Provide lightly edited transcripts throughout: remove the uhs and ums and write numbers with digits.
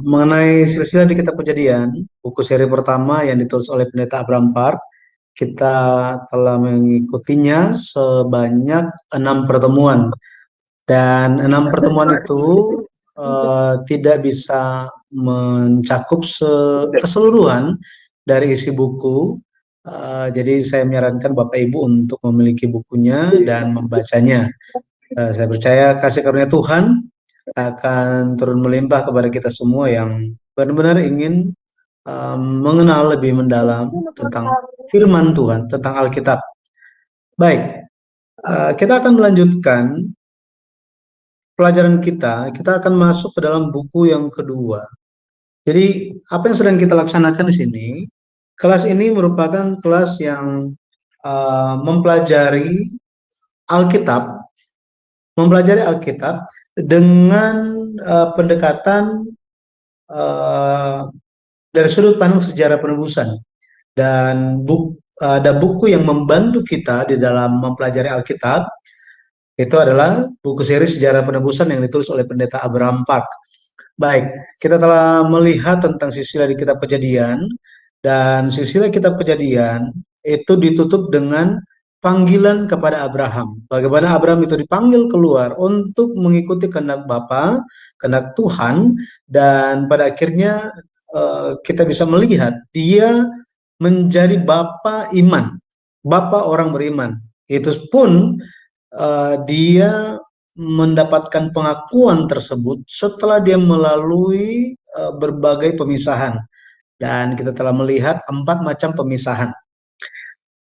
Mengenai silsilah di Kitab Kejadian, buku seri pertama yang ditulis oleh Pendeta Abraham Park, kita telah mengikutinya sebanyak 6 pertemuan. Dan 6 pertemuan itu tidak bisa mencakup keseluruhan dari isi buku. Jadi saya menyarankan Bapak Ibu untuk memiliki bukunya dan membacanya. Saya percaya kasih karunia Tuhan akan turun melimpah kepada kita semua yang benar-benar ingin mengenal lebih mendalam tentang firman Tuhan, tentang Alkitab. Baik, kita akan melanjutkan pelajaran kita. Kita akan masuk ke dalam buku yang kedua. Jadi, apa yang sedang kita laksanakan di sini? Kelas ini merupakan kelas yang mempelajari Alkitab, dengan pendekatan dari sudut pandang sejarah penebusan. Dan ada buku yang membantu kita di dalam mempelajari Alkitab, itu adalah buku seri Sejarah Penebusan yang ditulis oleh Pendeta Abraham Park. Baik, kita telah melihat tentang silsilah di Kitab Kejadian, dan silsilah Kitab Kejadian itu ditutup dengan panggilan kepada Abraham. Bagaimana Abraham itu dipanggil keluar untuk mengikuti kehendak Bapa, kehendak Tuhan, dan pada akhirnya kita bisa melihat dia menjadi bapa iman, bapa orang beriman. Itu pun dia mendapatkan pengakuan tersebut setelah dia melalui berbagai pemisahan. Dan kita telah melihat 4 macam pemisahan.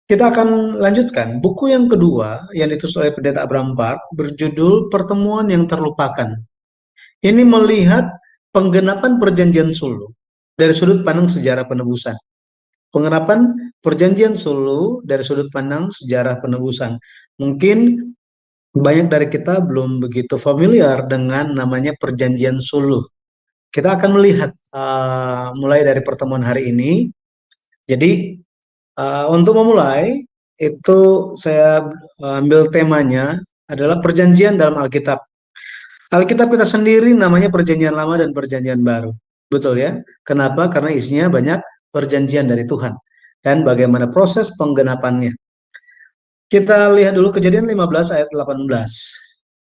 Kita akan lanjutkan. Buku yang kedua yang ditulis oleh Pendeta Abraham Park berjudul Pertemuan yang Terlupakan. Ini melihat penggenapan perjanjian Sulu dari sudut pandang sejarah penebusan. Penggenapan perjanjian Sulu dari sudut pandang sejarah penebusan. Mungkin banyak dari kita belum begitu familiar dengan namanya perjanjian Sulu. Kita akan melihat mulai dari pertemuan hari ini. Jadi untuk memulai itu saya ambil temanya adalah perjanjian dalam Alkitab. Alkitab kita sendiri namanya perjanjian lama dan perjanjian baru. Betul ya? Kenapa? Karena isinya banyak perjanjian dari Tuhan dan bagaimana proses penggenapannya. Kita lihat dulu Kejadian 15 ayat 18.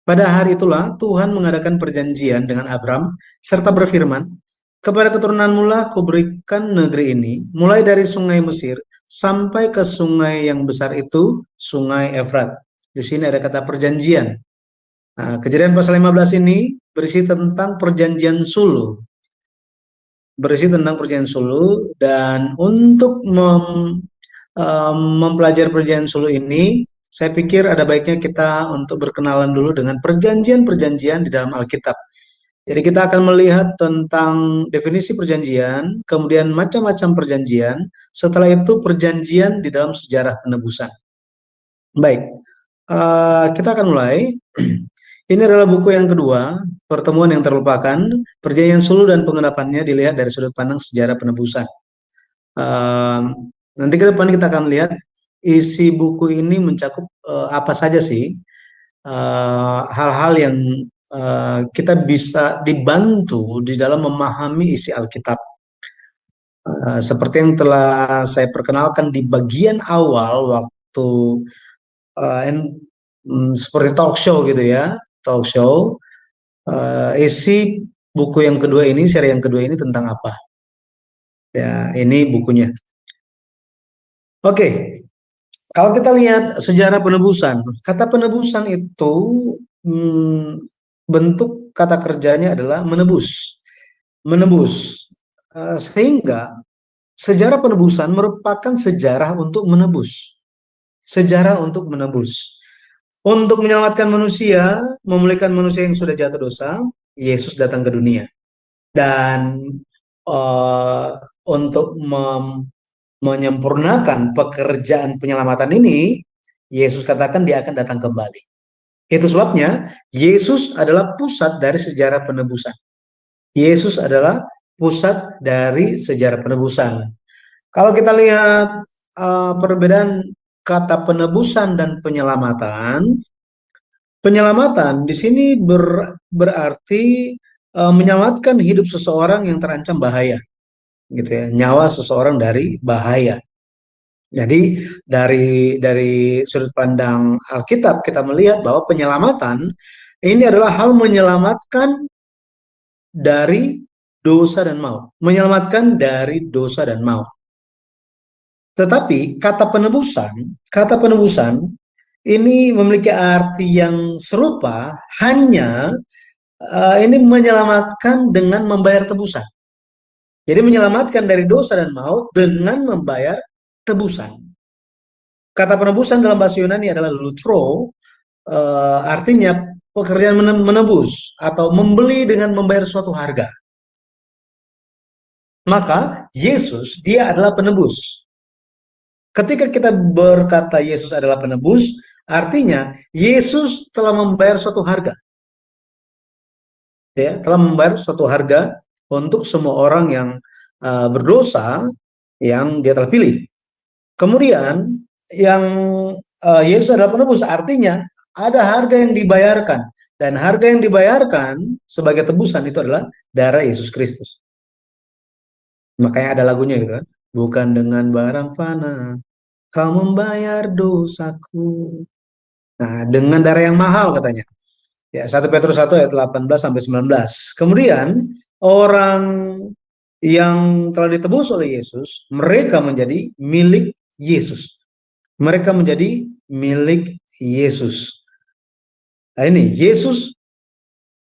Pada hari itulah Tuhan mengadakan perjanjian dengan Abram serta berfirman, kepada keturunanmu lah kuberikan negeri ini, mulai dari sungai Mesir sampai ke sungai yang besar itu, sungai Efrat. Di sini ada kata perjanjian. Nah, Kejadian pasal 15 ini berisi tentang perjanjian Sulu. Dan untuk mempelajari perjanjian Sulu ini, saya pikir ada baiknya kita untuk berkenalan dulu dengan perjanjian-perjanjian di dalam Alkitab. Jadi kita akan melihat tentang definisi perjanjian, kemudian macam-macam perjanjian, setelah itu perjanjian di dalam sejarah penebusan. Baik, kita akan mulai. Ini adalah buku yang kedua, Pertemuan yang Terlupakan, Perjanjian Sulu dan Penggenapannya dilihat dari sudut pandang sejarah penebusan. Nanti ke depan kita akan lihat isi buku ini mencakup apa saja sih hal-hal yang kita bisa dibantu di dalam memahami isi Alkitab. Seperti yang telah saya perkenalkan di bagian awal waktu seperti talk show gitu ya, talk show. Isi buku yang kedua ini, seri yang kedua ini tentang apa? Ya, ini bukunya. Oke, kalau kita lihat sejarah penebusan, kata penebusan itu bentuk kata kerjanya adalah menebus. Menebus. Sehingga sejarah penebusan merupakan sejarah untuk menebus. Sejarah untuk menebus. Untuk menyelamatkan manusia, memulihkan manusia yang sudah jatuh dosa, Yesus datang ke dunia. Dan untuk menyempurnakan pekerjaan penyelamatan ini, Yesus katakan dia akan datang kembali. Itu sebabnya Yesus adalah pusat dari sejarah penebusan. Yesus adalah pusat dari sejarah penebusan. Kalau kita lihat perbedaan kata penebusan dan penyelamatan, penyelamatan di sini berarti menyelamatkan hidup seseorang yang terancam bahaya, gitu ya, nyawa seseorang dari bahaya. Jadi dari sudut pandang Alkitab kita melihat bahwa penyelamatan ini adalah hal menyelamatkan dari dosa dan maut, menyelamatkan dari dosa dan maut. Tetapi kata penebusan ini memiliki arti yang serupa, hanya ini menyelamatkan dengan membayar tebusan. Jadi menyelamatkan dari dosa dan maut dengan membayar tebusan. Kata penebusan dalam bahasa Yunani adalah lutro, artinya pekerjaan menebus atau membeli dengan membayar suatu harga. Maka Yesus dia adalah penebus. Ketika kita berkata Yesus adalah penebus, artinya Yesus telah membayar suatu harga. Ya, telah membayar suatu harga untuk semua orang yang berdosa yang dia telah pilih. Kemudian yang Yesus adalah penebus, artinya ada harga yang dibayarkan, dan harga yang dibayarkan sebagai tebusan itu adalah darah Yesus Kristus. Makanya ada lagunya gitu kan, bukan dengan barang fana kau membayar dosaku. Nah, dengan darah yang mahal katanya. Ya, 1 Petrus 1 ayat 18 sampai 19. Kemudian orang yang telah ditebus oleh Yesus, mereka menjadi milik Yesus. Mereka menjadi milik Yesus. Nah, ini Yesus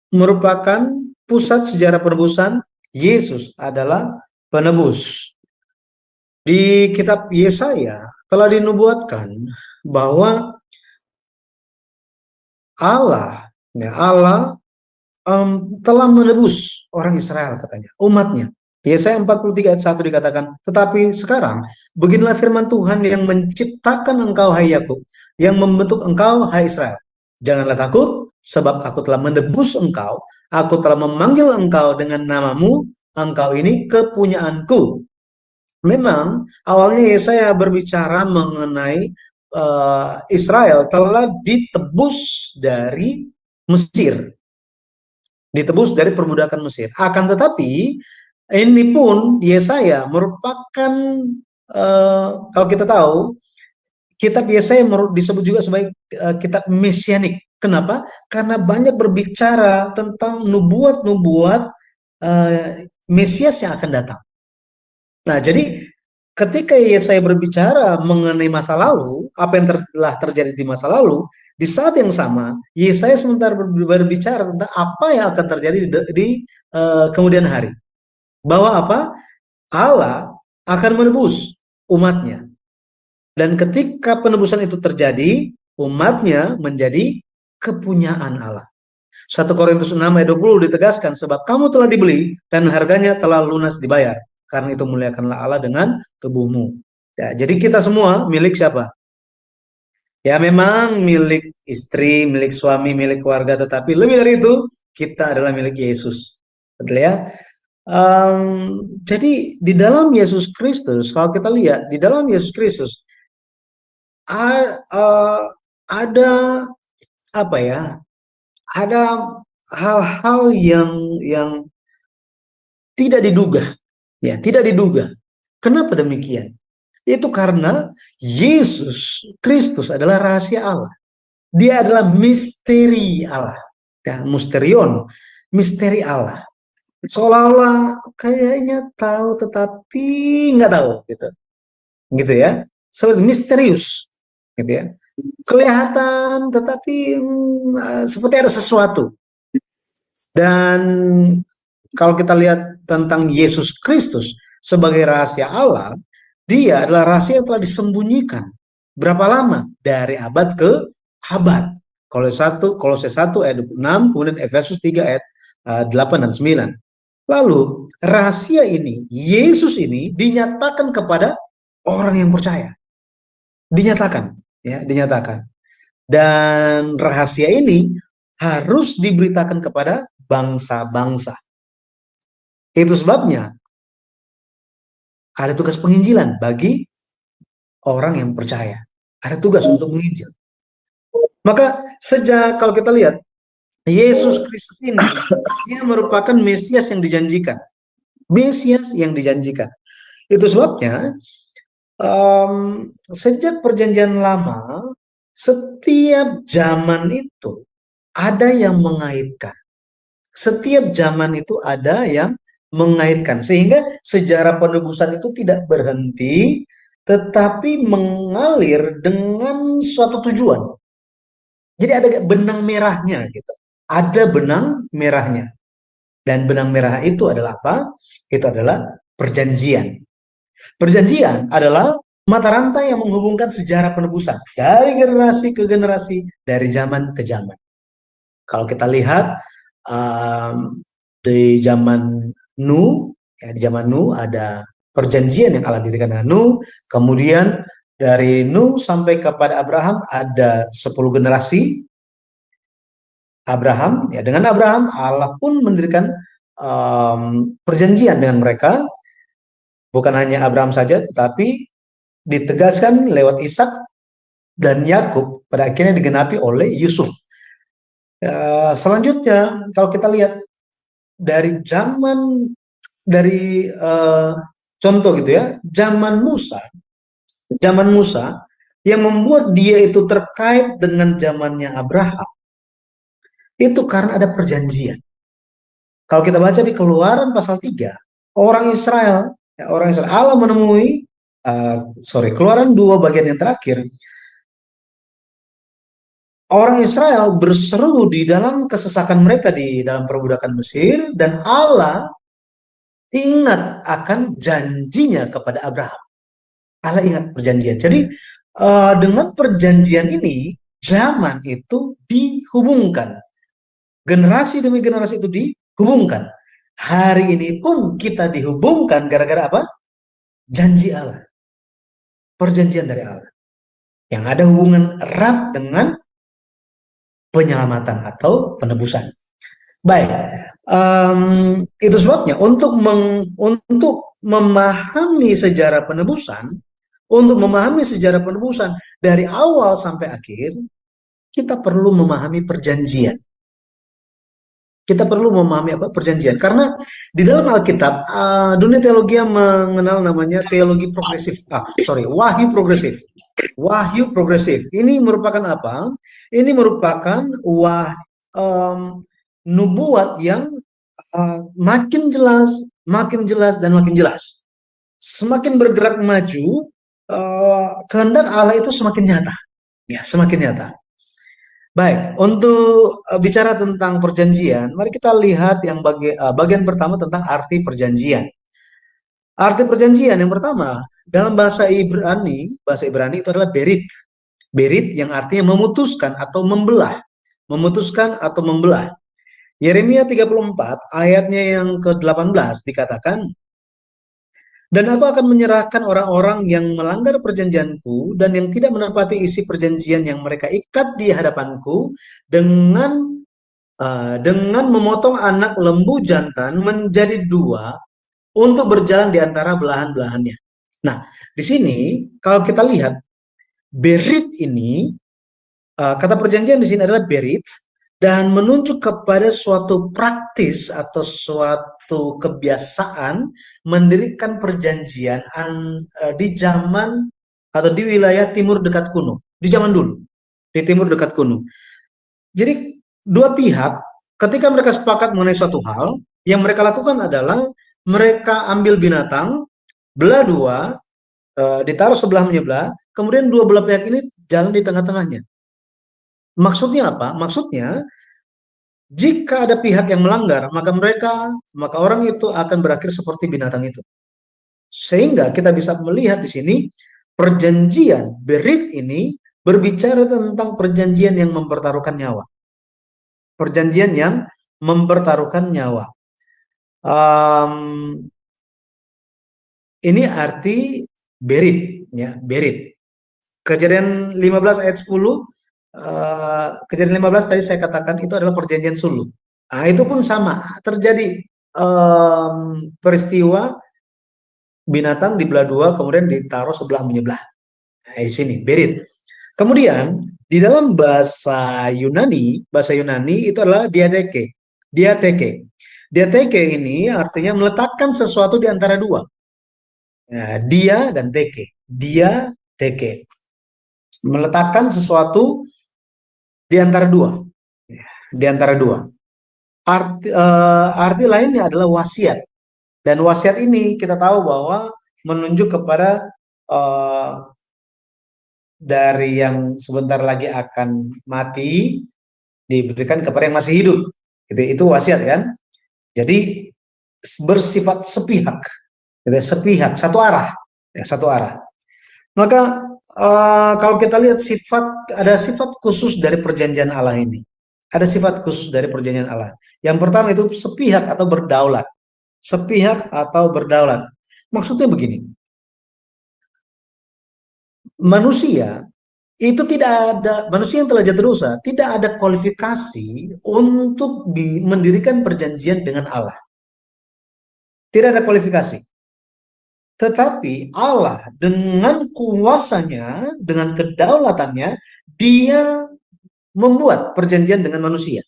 merupakan pusat sejarah penebusan. Yesus adalah penebus. Di kitab Yesaya telah dinubuatkan bahwa Allah, ya Allah telah menebus orang Israel katanya, umatnya. Yesaya 43 ayat 1 dikatakan, tetapi sekarang beginilah firman Tuhan yang menciptakan engkau hai Yakub, yang membentuk engkau hai Israel. Janganlah takut, sebab aku telah menebus engkau, aku telah memanggil engkau dengan namamu, engkau ini kepunyaanku. Memang awalnya Yesaya berbicara mengenai Israel telah ditebus dari Mesir, ditebus dari perbudakan Mesir. Akan tetapi ini pun Yesaya merupakan kalau kita tahu kitab Yesaya disebut juga sebagai kitab mesianik. Kenapa? Karena banyak berbicara tentang nubuat-nubuat Mesias yang akan datang. Nah, jadi ketika Yesaya berbicara mengenai masa lalu, apa yang telah terjadi di masa lalu, di saat yang sama, Yesaya sementara berbicara tentang apa yang akan terjadi di kemudian hari. Bahwa apa? Allah akan menebus umatnya. Dan ketika penebusan itu terjadi, umatnya menjadi kepunyaan Allah. 1 Korintus 6 ayat 20 ditegaskan, sebab kamu telah dibeli dan harganya telah lunas dibayar. Karena itu muliakanlah Allah dengan tubuhmu. Ya, jadi kita semua milik siapa? Ya memang milik istri, milik suami, milik keluarga, tetapi lebih dari itu kita adalah milik Yesus. Betul ya? Jadi di dalam Yesus Kristus, kalau kita lihat di dalam Yesus Kristus ada apa ya? Ada hal-hal yang tidak diduga, ya tidak diduga. Kenapa demikian? Itu karena Yesus Kristus adalah rahasia Allah. Dia adalah misteri Allah, ya, mysterion, misteri Allah. Seolah-olah kayaknya tahu tetapi nggak tahu, gitu ya. Seperti misterius, gitu ya. Kelihatan tetapi seperti ada sesuatu. Dan kalau kita lihat tentang Yesus Kristus sebagai rahasia Allah, dia adalah rahasia yang telah disembunyikan. Berapa lama? Dari abad ke abad. Kolose 1 ayat 26, kemudian Efesus 3 ayat 8 dan 9. Lalu rahasia ini, Yesus ini dinyatakan kepada orang yang percaya. Dinyatakan, ya, dinyatakan. Dan rahasia ini harus diberitakan kepada bangsa-bangsa. Itu sebabnya ada tugas penginjilan bagi orang yang percaya. Ada tugas untuk menginjil. Maka sejak kalau kita lihat Yesus Kristus ini dia merupakan Mesias yang dijanjikan. Mesias yang dijanjikan. Itu sebabnya sejak perjanjian lama, setiap zaman itu ada yang mengaitkan. Setiap zaman itu ada yang mengaitkan. Sehingga sejarah penebusan itu tidak berhenti, tetapi mengalir dengan suatu tujuan. Jadi ada benang merahnya gitu. Ada benang merahnya. Dan benang merah itu adalah apa? Itu adalah perjanjian. Perjanjian adalah mata rantai yang menghubungkan sejarah penebusan dari generasi ke generasi, dari zaman ke zaman. Kalau kita lihat di zaman Nuh, ya, di zaman Nuh ada perjanjian yang Allah dirikan dengan Nuh. Kemudian dari Nuh sampai kepada Abraham ada 10 generasi. Abraham, ya dengan Abraham Allah pun mendirikan perjanjian dengan mereka. Bukan hanya Abraham saja, tetapi ditegaskan lewat Ishak dan Yakub, pada akhirnya digenapi oleh Yusuf. Selanjutnya, kalau kita lihat dari zaman dari contoh gitu ya, zaman Musa yang membuat dia itu terkait dengan zamannya Abraham itu karena ada perjanjian. Kalau kita baca di Keluaran pasal 3, orang Israel Allah menemui Keluaran 2 bagian yang terakhir. Orang Israel berseru di dalam kesesakan mereka di dalam perbudakan Mesir, dan Allah ingat akan janjinya kepada Abraham. Allah ingat perjanjian. Jadi dengan perjanjian ini zaman itu dihubungkan. Generasi demi generasi itu dihubungkan. Hari ini pun kita dihubungkan gara-gara apa? Janji Allah. Perjanjian dari Allah. Yang ada hubungan erat dengan penyelamatan atau penebusan. Baik, itu sebabnya untuk memahami sejarah penebusan, dari awal sampai akhir, kita perlu memahami perjanjian. Kita perlu memahami apa perjanjian, karena di dalam Alkitab dunia teologi mengenal namanya teologi progresif. Wahyu progresif. Wahyu progresif. Ini merupakan apa? Ini merupakan nubuat yang makin jelas, dan makin jelas. Semakin bergerak maju, kehendak Allah itu semakin nyata. Ya, semakin nyata. Baik, untuk bicara tentang perjanjian, mari kita lihat yang bagian pertama tentang arti perjanjian. Arti perjanjian yang pertama, dalam bahasa Ibrani itu adalah berit. Berit yang artinya memutuskan atau membelah. Memutuskan atau membelah. Yeremia 34 ayatnya yang ke-18 dikatakan, dan aku akan menyerahkan orang-orang yang melanggar perjanjianku dan yang tidak menepati isi perjanjian yang mereka ikat di hadapanku dengan memotong anak lembu jantan menjadi 2 untuk berjalan di antara belahan-belahannya. Nah, di sini kalau kita lihat berit ini, kata perjanjian di sini adalah berit, dan menunjuk kepada suatu praktis atau suatu kebiasaan mendirikan perjanjian di zaman atau di wilayah timur dekat kuno, di zaman dulu, di timur dekat kuno. Jadi dua pihak ketika mereka sepakat mengenai suatu hal, yang mereka lakukan adalah mereka ambil binatang, belah 2, ditaruh sebelah menyebelah, kemudian dua belah pihak ini jalan di tengah-tengahnya. Maksudnya apa? Maksudnya jika ada pihak yang melanggar, maka orang itu akan berakhir seperti binatang itu. Sehingga kita bisa melihat di sini perjanjian berit ini berbicara tentang perjanjian yang mempertaruhkan nyawa. Perjanjian yang mempertaruhkan nyawa. Ini arti berit, ya, berit. Kejadian 15 ayat 10, Kejadian 15 tadi saya katakan itu adalah perjanjian suluh. Nah, itu pun sama, terjadi peristiwa binatang dibelah 2 kemudian ditaruh sebelah menyebelah. Nah, di sini berit. Kemudian di dalam bahasa Yunani itu adalah diateke. Diateke. Diateke ini artinya meletakkan sesuatu di antara dua. Nah, dia dan teke. Dia, teke. Meletakkan sesuatu di antara dua. Ya, di antara dua. Arti lainnya adalah wasiat. Dan wasiat ini kita tahu bahwa menunjuk kepada eh, dari yang sebentar lagi akan mati diberikan kepada yang masih hidup. Itu wasiat kan? Jadi bersifat sepihak, gitu, sepihak, satu arah, ya, satu arah. Maka kalau kita lihat ada sifat khusus dari perjanjian Allah ini. Ada sifat khusus dari perjanjian Allah. Yang pertama itu sepihak atau berdaulat. Sepihak atau berdaulat. Maksudnya begini, manusia itu tidak ada, manusia yang telah jatuh dosa, tidak ada kualifikasi untuk mendirikan perjanjian dengan Allah. Tidak ada kualifikasi. Tetapi Allah dengan kuasanya, dengan kedaulatannya, dia membuat perjanjian dengan manusia.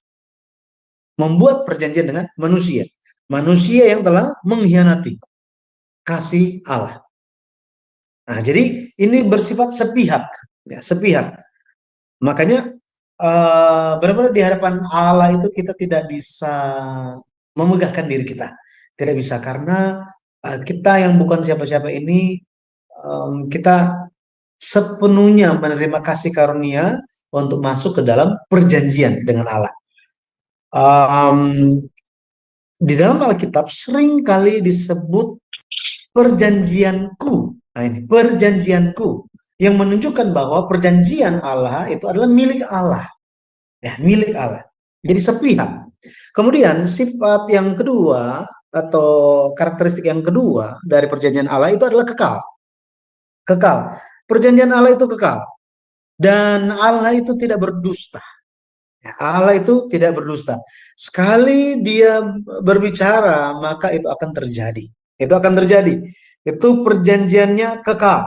Membuat perjanjian dengan manusia. Manusia yang telah mengkhianati kasih Allah. Nah, jadi ini bersifat sepihak, ya, sepihak. Makanya benar-benar di hadapan Allah itu kita tidak bisa memegahkan diri kita, tidak bisa karena kita yang bukan siapa-siapa ini kita sepenuhnya menerima kasih karunia untuk masuk ke dalam perjanjian dengan Allah. Um, di dalam Alkitab sering kali disebut perjanjianku. Nah ini perjanjianku yang menunjukkan bahwa perjanjian Allah itu adalah milik Allah, ya milik Allah. Jadi sepihak. Kemudian sifat yang kedua atau karakteristik yang kedua dari perjanjian Allah itu adalah kekal. Kekal. Perjanjian Allah itu kekal. Dan Allah itu tidak berdusta. Ya, Allah itu tidak berdusta. Sekali dia berbicara, maka itu akan terjadi. Itu akan terjadi. Itu perjanjiannya kekal.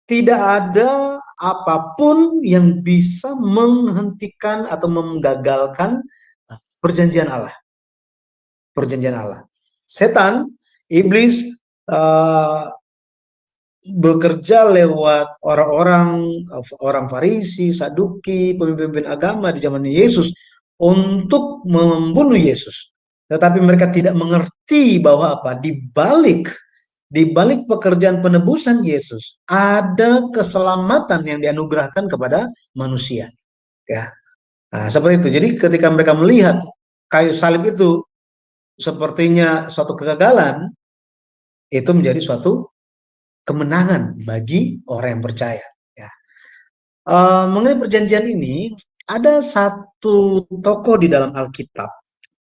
Tidak ada apapun yang bisa menghentikan atau menggagalkan perjanjian Allah. Perjanjian Allah. Setan, iblis, uh, bekerja lewat orang Farisi, Saduki, pemimpin agama di zaman Yesus untuk membunuh Yesus. Tetapi mereka tidak mengerti bahwa apa di balik pekerjaan penebusan Yesus ada keselamatan yang dianugerahkan kepada manusia. Ya, nah, seperti itu. Jadi ketika mereka melihat kayu salib itu sepertinya suatu kegagalan, itu menjadi suatu kemenangan bagi orang yang percaya. Ya. Mengenai perjanjian ini, ada satu tokoh di dalam Alkitab,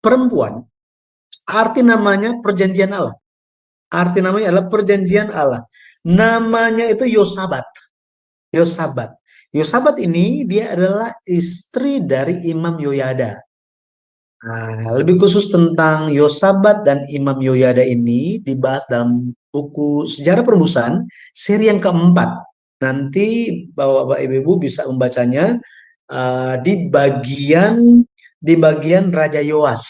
perempuan, arti namanya perjanjian Allah. Arti namanya adalah perjanjian Allah. Namanya itu Yosabat. Yosabat. Yosabat ini dia adalah istri dari Imam Yoyada. Nah, lebih khusus tentang Yosabat dan Imam Yoyada ini dibahas dalam buku Sejarah Penebusan seri yang keempat. Nanti Bapak Ibu bisa membacanya di bagian Raja Yoas.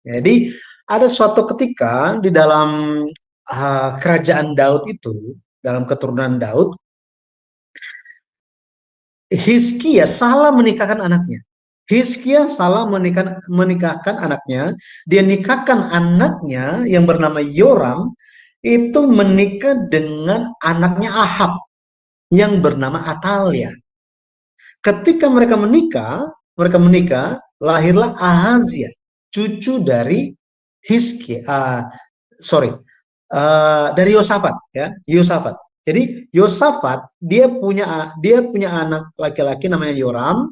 Jadi ada suatu ketika di dalam kerajaan Daud itu, dalam keturunan Daud, Hizkia salah menikahkan anaknya. Hizkia salah menikahkan anaknya. Dia nikahkan anaknya yang bernama Yoram itu menikah dengan anaknya Ahab yang bernama Atalia. Ketika mereka menikah, lahirlah Ahazia, cucu dari Hizkia. Dari Yosafat, ya, Yosafat. Jadi Yosafat dia punya anak laki-laki namanya Yoram.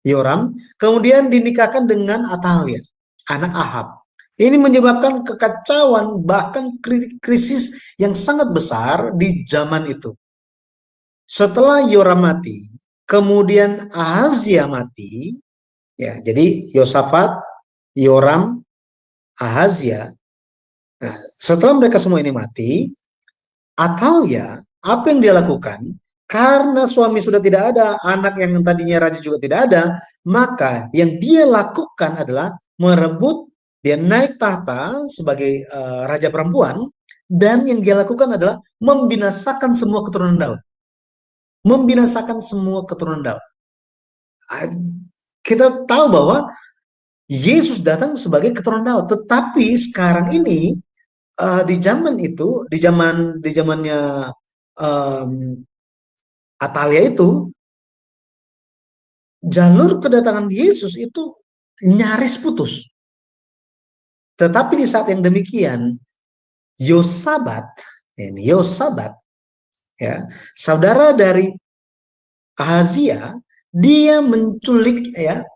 Yoram kemudian dinikahkan dengan Atalia, anak Ahab. Ini menyebabkan kekacauan bahkan krisis yang sangat besar di zaman itu. Setelah Yoram mati, kemudian Ahazia mati, ya. Jadi Yosafat, Yoram, Ahazia. Nah, setelah mereka semua ini mati, Atalia, apa yang dia lakukan? Karena suami sudah tidak ada, anak yang tadinya raja juga tidak ada, maka yang dia lakukan adalah merebut, dia naik tahta sebagai raja perempuan, dan yang dia lakukan adalah membinasakan semua keturunan Daud. Membinasakan semua keturunan Daud. Ah, kita tahu bahwa Yesus datang sebagai keturunan Daud, tetapi sekarang ini di zaman itu, di zamannya em, Atalia itu, jalur kedatangan Yesus itu nyaris putus. Tetapi di saat yang demikian, Yosabat, ini Yosabat, ya, saudara dari Ahazia, dia menculik, ya,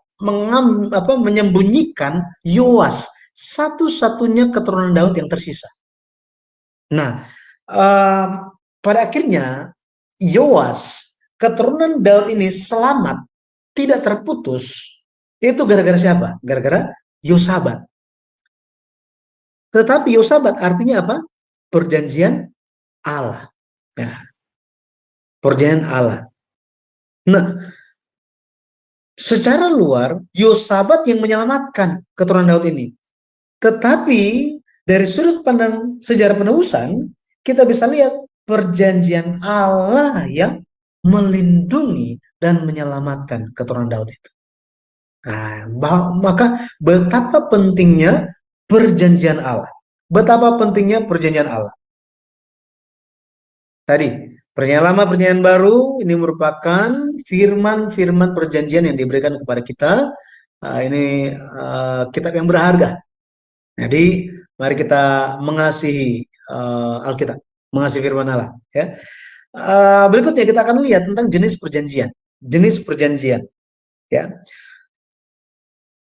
menyembunyikan Yoas, satu-satunya keturunan Daud yang tersisa. Nah, eh, pada akhirnya Yoas, keturunan Daud ini selamat, tidak terputus. Itu gara-gara siapa? Gara-gara Yosabat. Tetapi Yosabat artinya apa? Perjanjian Allah. Ya, perjanjian Allah. Nah, secara luar Yosabat yang menyelamatkan keturunan Daud ini. Tetapi dari sudut pandang sejarah penebusan, kita bisa lihat perjanjian Allah yang melindungi dan menyelamatkan keturunan Daud itu. Nah, maka betapa pentingnya perjanjian Allah. Betapa pentingnya perjanjian Allah. Tadi, perjanjian lama, perjanjian baru, ini merupakan firman-firman perjanjian yang diberikan kepada kita. Ini kitab yang berharga. Jadi, mari kita mengasihi Alkitab, mengasihi firman Allah. Ya. Berikutnya kita akan lihat tentang jenis perjanjian. Jenis perjanjian. Ya.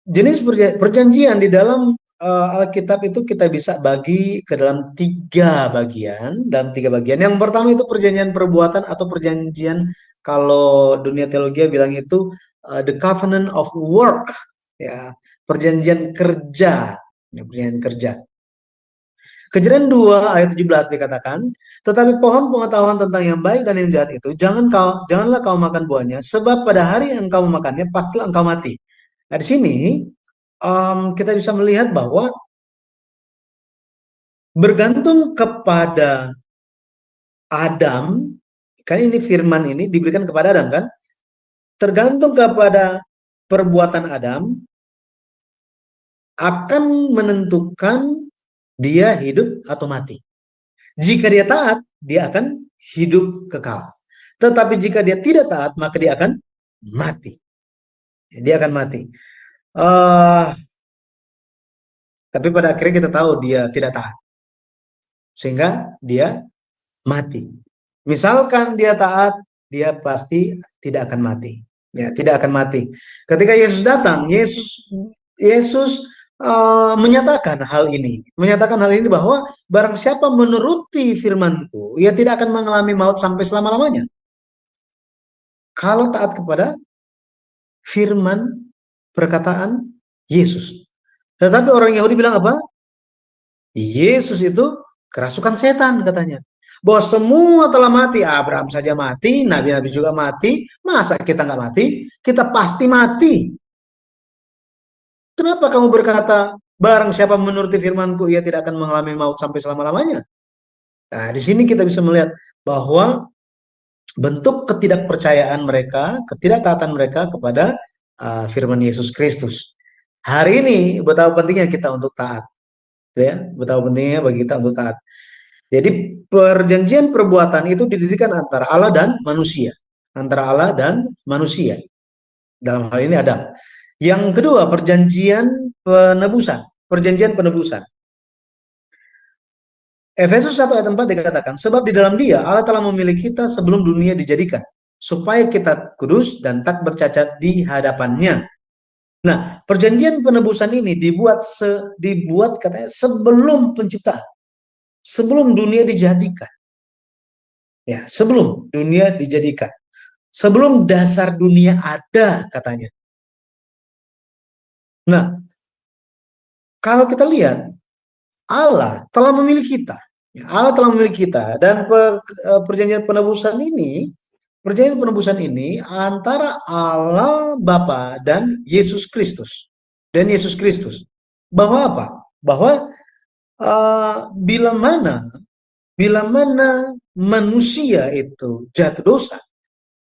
Jenis perjanjian di dalam Alkitab itu kita bisa bagi ke dalam tiga bagian. Yang pertama itu perjanjian perbuatan atau perjanjian, kalau dunia teologi bilang itu the covenant of work, ya, perjanjian kerja, ya, perjanjian kerja. Kejadian 2 ayat 17 dikatakan, tetapi pohon pengetahuan tentang yang baik dan yang jahat itu janganlah kau makan buahnya, sebab pada hari yang engkau memakannya pastilah engkau mati. Nah, di sini kita bisa melihat bahwa bergantung kepada Adam, kan ini firman ini diberikan kepada Adam kan, tergantung kepada perbuatan Adam akan menentukan dia hidup atau mati. Jika dia taat, dia akan hidup kekal. Tetapi jika dia tidak taat, maka dia akan mati. Dia akan mati. Tapi pada akhirnya kita tahu dia tidak taat, sehingga dia mati. Misalkan dia taat, dia pasti tidak akan mati. Ya, tidak akan mati. Ketika Yesus datang, Yesus menyatakan hal ini, bahwa barang siapa menuruti firman-Ku, ia tidak akan mengalami maut sampai selama-lamanya. Kalau taat kepada firman perkataan Yesus. Tetapi orang Yahudi bilang apa? Yesus itu kerasukan setan katanya. Bahwa semua telah mati, Abraham saja mati, nabi-nabi juga mati, masa kita nggak mati? Kita pasti mati. Kenapa kamu berkata, barang siapa menuruti firman-Ku, ia tidak akan mengalami maut sampai selama-lamanya? Nah, di sini kita bisa melihat bahwa bentuk ketidakpercayaan mereka, ketidaktaatan mereka kepada firman Yesus Kristus. Hari ini betapa pentingnya kita untuk taat. Ya, betapa pentingnya bagi kita untuk taat. Jadi perjanjian perbuatan itu didirikan antara Allah dan manusia. Antara Allah dan manusia. Dalam hal ini Adam. Yang kedua, perjanjian penebusan. Perjanjian penebusan. Efesus 1 ayat 4 dikatakan, sebab di dalam Dia Allah telah memilih kita sebelum dunia dijadikan, supaya kita kudus dan tak bercacat di hadapannya. Nah, perjanjian penebusan ini dibuat katanya sebelum penciptaan. Sebelum dunia dijadikan. Ya, sebelum dunia dijadikan. Sebelum dasar dunia ada katanya. Nah, kalau kita lihat Allah telah memilih kita. Allah telah memilih kita dan perjanjian penebusan ini Perjanjian penebusan ini antara Allah Bapa dan Yesus Kristus. Dan Yesus Kristus. Bahwa apa? Bahwa bila mana manusia itu jatuh dosa,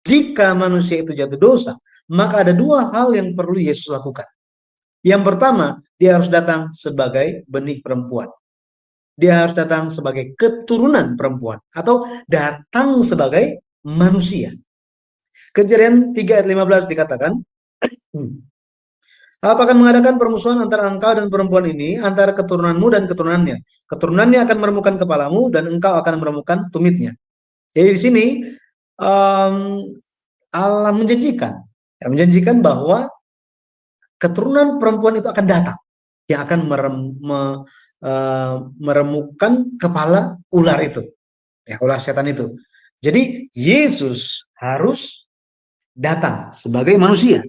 jika manusia itu jatuh dosa, maka ada dua hal yang perlu Yesus lakukan. Yang pertama, dia harus datang sebagai benih perempuan. Dia harus datang sebagai keturunan perempuan atau datang sebagai manusia. Kejadian 3 ayat 15 dikatakan, Aku akan mengadakan permusuhan antara engkau dan perempuan ini, antara keturunanmu dan keturunannya. Keturunannya akan meremukkan kepalamu dan engkau akan meremukkan tumitnya. Jadi di sini Allah menjanjikan bahwa keturunan perempuan itu akan datang, yang akan meremukkan kepala ular itu, ya, ular setan itu. Jadi Yesus harus datang sebagai manusia.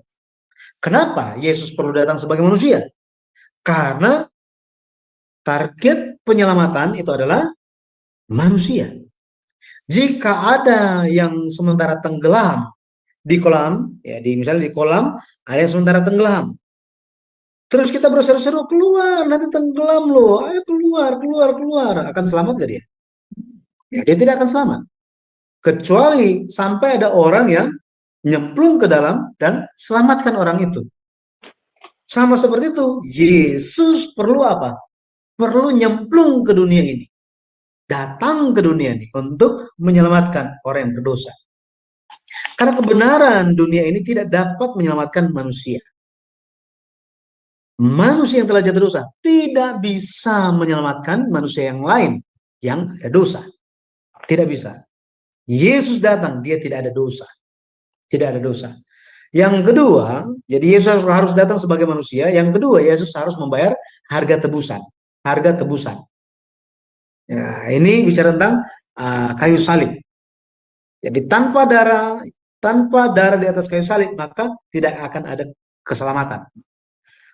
Kenapa Yesus perlu datang sebagai manusia? Karena target penyelamatan itu adalah manusia. Jika ada yang sementara tenggelam di kolam, ya misalnya di kolam ada yang sementara tenggelam, terus kita berseru-seru keluar, nanti tenggelam loh, ayo keluar, akan selamat gak dia? Ya, dia tidak akan selamat, kecuali sampai ada orang yang nyemplung ke dalam dan selamatkan orang itu. Sama seperti itu, Yesus perlu apa? Perlu nyemplung ke dunia ini, datang ke dunia ini untuk menyelamatkan orang yang berdosa. Karena kebenaran dunia ini tidak dapat menyelamatkan manusia. Manusia yang telah jatuh dosa tidak bisa menyelamatkan manusia yang lain yang ada dosa. Tidak bisa. Yesus datang, dia tidak ada dosa. Tidak ada dosa. Yang kedua, jadi Yesus harus datang sebagai manusia. Yang kedua, Yesus harus membayar harga tebusan. Harga tebusan. Ya, ini bicara tentang kayu salib. Jadi tanpa darah di atas kayu salib, maka tidak akan ada keselamatan.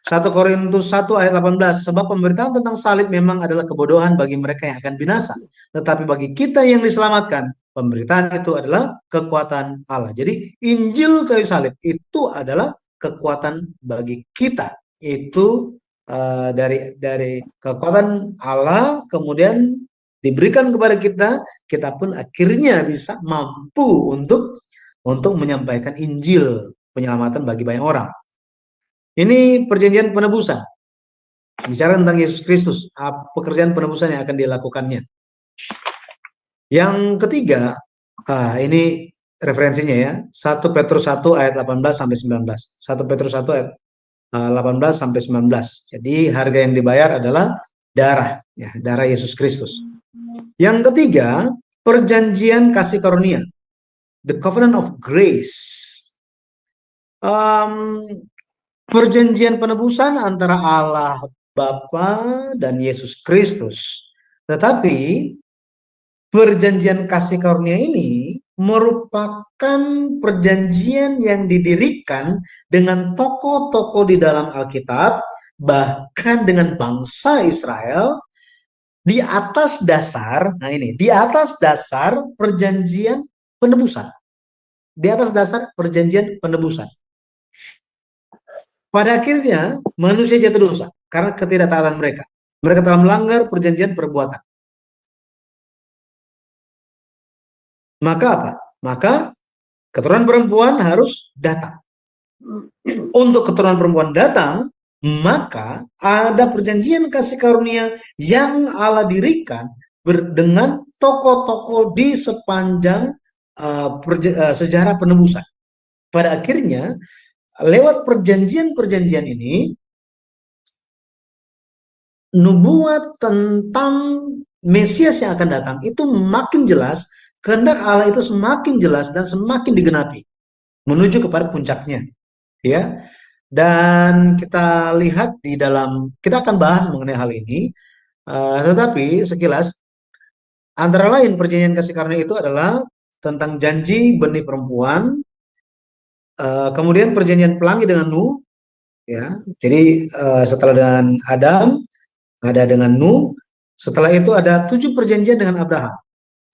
1 Korintus 1 ayat 18, sebab pemberitaan tentang salib memang adalah kebodohan bagi mereka yang akan binasa. Tetapi bagi kita yang diselamatkan, pemberitaan itu adalah kekuatan Allah. Jadi Injil kayu salib itu adalah kekuatan bagi kita. Itu dari kekuatan Allah kemudian diberikan kepada kita, kita pun akhirnya bisa mampu untuk menyampaikan Injil penyelamatan bagi banyak orang. Ini perjanjian penebusan. Bicara tentang Yesus Kristus, pekerjaan penebusan yang akan dilakukannya. Yang ketiga, ini referensinya ya, 1 Petrus 1 ayat 18 sampai 19. 1 Petrus 1 ayat 18 sampai 19. Jadi harga yang dibayar adalah darah, ya, darah Yesus Kristus. Yang ketiga, perjanjian kasih karunia, the covenant of grace. Perjanjian penebusan antara Allah Bapa dan Yesus Kristus. Tetapi perjanjian kasih karunia ini merupakan perjanjian yang didirikan dengan tokoh-tokoh di dalam Alkitab, bahkan dengan bangsa Israel, di atas dasar, di atas dasar perjanjian penebusan. Di atas dasar perjanjian penebusan. Pada akhirnya manusia jatuh dosa karena ketidaktaatan mereka. Mereka telah melanggar perjanjian perbuatan. Maka apa? Maka keturunan perempuan harus datang. Untuk keturunan perempuan datang, maka ada perjanjian kasih karunia yang Allah dirikan dengan tokoh-tokoh di sepanjang sejarah penebusan. Pada akhirnya, lewat perjanjian-perjanjian ini, nubuat tentang Mesias yang akan datang itu makin jelas, kehendak Allah itu semakin jelas dan semakin digenapi menuju kepada puncaknya, ya. Dan kita lihat di dalam, kita akan bahas mengenai hal ini, tetapi sekilas antara lain perjanjian kasih karunia itu adalah tentang janji benih perempuan, kemudian perjanjian pelangi dengan Nuh, ya. Jadi setelah dengan Adam ada dengan Nuh, setelah itu ada 7 perjanjian dengan Abraham.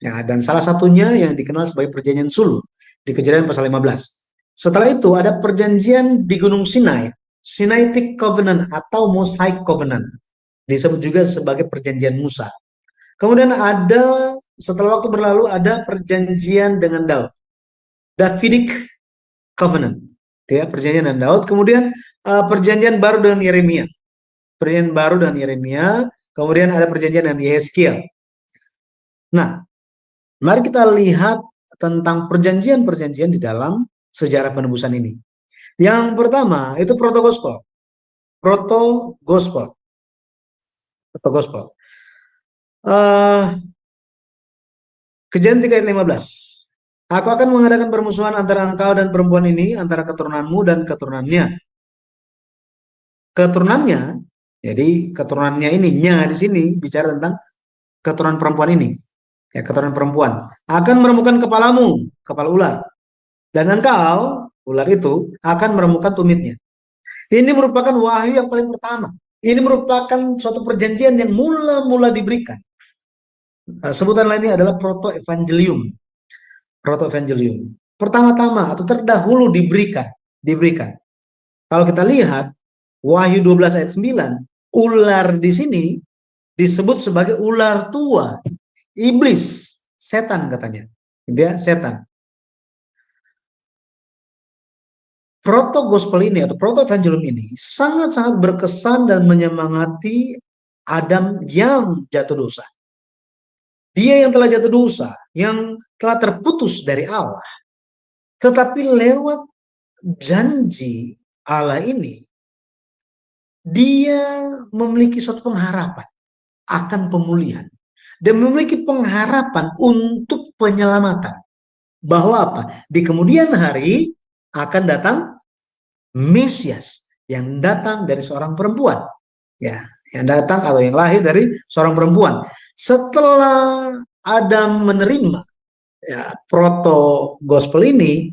Ya, dan salah satunya yang dikenal sebagai perjanjian sulh. di Kejadian pasal 15. Setelah itu ada perjanjian di Gunung Sinai, Sinaitic Covenant atau Mosaic Covenant, disebut juga sebagai perjanjian Musa. Kemudian ada, setelah waktu berlalu, ada perjanjian dengan Daud, Davidic Covenant, ya, perjanjian dengan Daud. Kemudian perjanjian baru dengan Yeremia, perjanjian baru dengan Yeremia. Kemudian ada perjanjian dengan Yehezkiel. Nah, mari kita lihat tentang perjanjian-perjanjian di dalam sejarah penebusan ini. Yang pertama itu proto-gospel. Proto-gospel. Proto-gospel. Kejadian 3 ayat 15. Aku akan mengadakan permusuhan antara engkau dan perempuan ini, antara keturunanmu dan keturunannya. Keturunannya, jadi keturunannya ini, nya di sini bicara tentang keturunan perempuan ini. Ya, keturunan perempuan akan meremukkan kepalamu, kepala ular. Dan engkau, ular itu, akan meremukkan tumitnya. Ini merupakan wahyu yang paling pertama. Ini merupakan suatu perjanjian yang mula-mula diberikan. Sebutan lainnya adalah proto-evangelium. Proto-evangelium. Pertama-tama atau terdahulu diberikan. Kalau kita lihat Wahyu 12 ayat 9, ular di sini disebut sebagai ular tua, iblis, setan katanya. Dia setan. Proto gospel ini atau proto evangelium ini sangat-sangat berkesan dan menyemangati Adam yang jatuh dosa. Dia yang telah jatuh dosa, yang telah terputus dari Allah. Tetapi lewat janji Allah ini, dia memiliki suatu pengharapan akan pemulihan. Dan memiliki pengharapan untuk penyelamatan. Bahwa apa? Di kemudian hari akan datang Mesias yang datang dari seorang perempuan, ya, yang datang atau yang lahir dari seorang perempuan. Setelah Adam menerima, ya, proto gospel ini,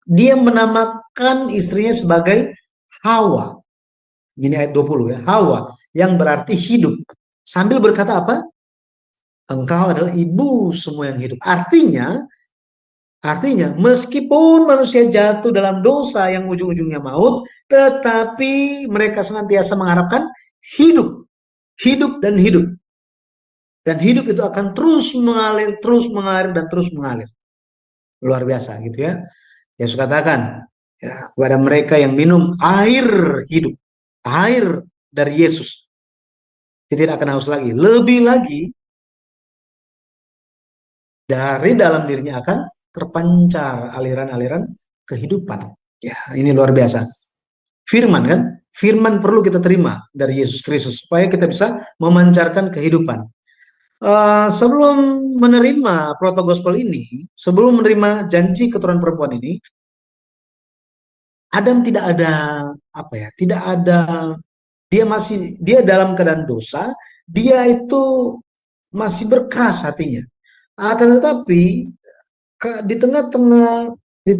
dia menamakan istrinya sebagai Hawa. Ini ayat 20 ya, Hawa, yang berarti hidup. Sambil berkata apa? Engkau adalah ibu semua yang hidup. Artinya, meskipun manusia jatuh dalam dosa yang ujung-ujungnya maut, tetapi mereka senantiasa mengharapkan hidup, hidup dan hidup. Dan hidup itu akan terus mengalir, terus mengalir, dan terus mengalir. Luar biasa gitu ya. Yesus katakan ya, kepada mereka yang minum air hidup, air dari Yesus, dia tidak akan haus lagi. Lebih lagi, dari dalam dirinya akan terpancar aliran-aliran kehidupan. Ya, ini luar biasa. Firman kan? Firman perlu kita terima dari Yesus Kristus supaya kita bisa memancarkan kehidupan. Sebelum menerima proto gospel ini, sebelum menerima janji keturunan perempuan ini, Adam tidak ada apa ya? Tidak ada, dia dalam keadaan dosa, dia itu masih berkeras hatinya. Akan tetapi di tengah-tengah di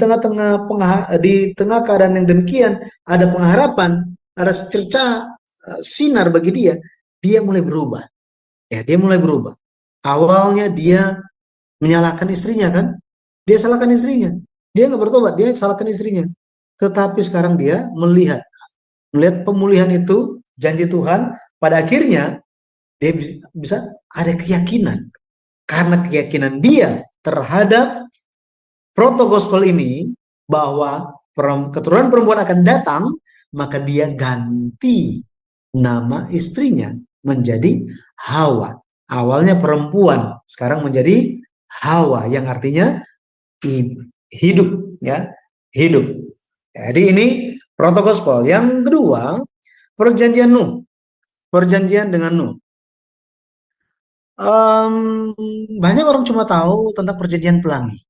tengah keadaan yang demikian ada pengharapan, ada secerca sinar bagi dia. Dia mulai berubah. Ya, dia mulai berubah. Awalnya dia menyalahkan istrinya kan? Dia salahkan istrinya. Dia nggak bertobat, dia salahkan istrinya. Tetapi sekarang dia melihat pemulihan itu, janji Tuhan, pada akhirnya dia bisa ada keyakinan. Karena keyakinan dia terhadap proto gospel ini, bahwa keturunan perempuan akan datang, maka dia ganti nama istrinya menjadi Hawa. Awalnya perempuan, sekarang menjadi Hawa, yang artinya hidup, ya, hidup. Jadi ini proto gospel. Yang kedua, perjanjian Nuh, perjanjian dengan Nuh. Banyak orang cuma tahu tentang perjanjian pelangi.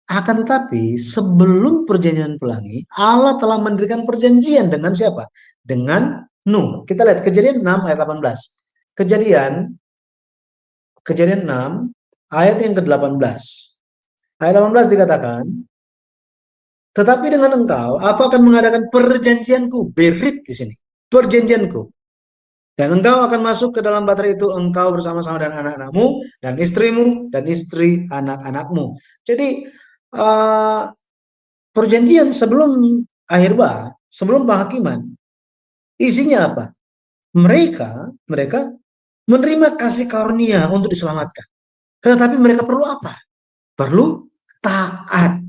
Akan tetapi sebelum perjanjian pelangi, Allah telah mendirikan perjanjian dengan siapa? Dengan Nuh. Kita lihat Kejadian 6 ayat 18. Kejadian 6 ayat yang ke-18. Ayat 18 dikatakan, tetapi dengan engkau, aku akan mengadakan perjanjianku, berit di sini, perjanjianku. Dan engkau akan masuk ke dalam bahtera itu, engkau bersama-sama dengan anak-anakmu, dan istrimu, dan istri anak-anakmu. Jadi eh, perjanjian sebelum akhir bah, sebelum penghakiman, isinya apa? Mereka menerima kasih karunia untuk diselamatkan. Tetapi mereka perlu apa? Perlu taat.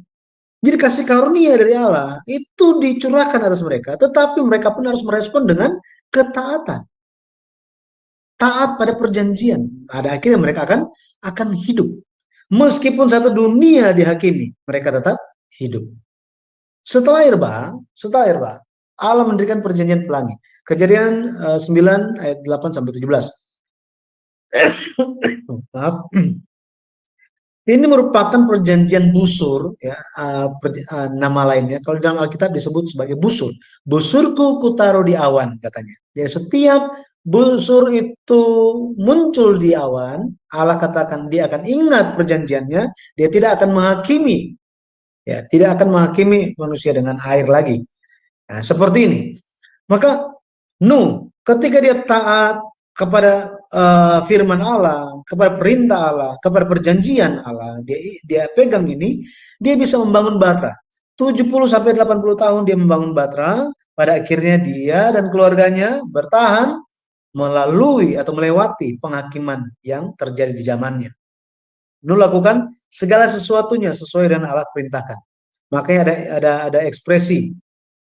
Jadi kasih karunia dari Allah itu dicurahkan atas mereka, tetapi mereka pun harus merespon dengan ketaatan. Taat pada perjanjian. Pada akhirnya mereka akan hidup. Meskipun satu dunia dihakimi, mereka tetap hidup. Setelah irba, Allah mendirikan perjanjian pelangi. Kejadian 9 ayat 8 sampai 17. Maaf. Ini merupakan perjanjian busur, ya, nama lainnya. Kalau dalam Alkitab disebut sebagai busur. Busurku kutaruh di awan, katanya. Jadi setiap busur itu muncul di awan, Allah katakan dia akan ingat perjanjiannya, dia tidak akan menghakimi, ya, tidak akan menghakimi manusia dengan air lagi. Nah, seperti ini. Maka Nuh, ketika dia taat kepada firman Allah, kepada perintah Allah, kepada perjanjian Allah, dia pegang ini, dia bisa membangun Batra. 70 sampai 80 tahun dia membangun Batra, pada akhirnya dia dan keluarganya bertahan melalui atau melewati penghakiman yang terjadi di zamannya. Nuh lakukan segala sesuatunya sesuai dengan Allah perintahkan. Makanya ada ekspresi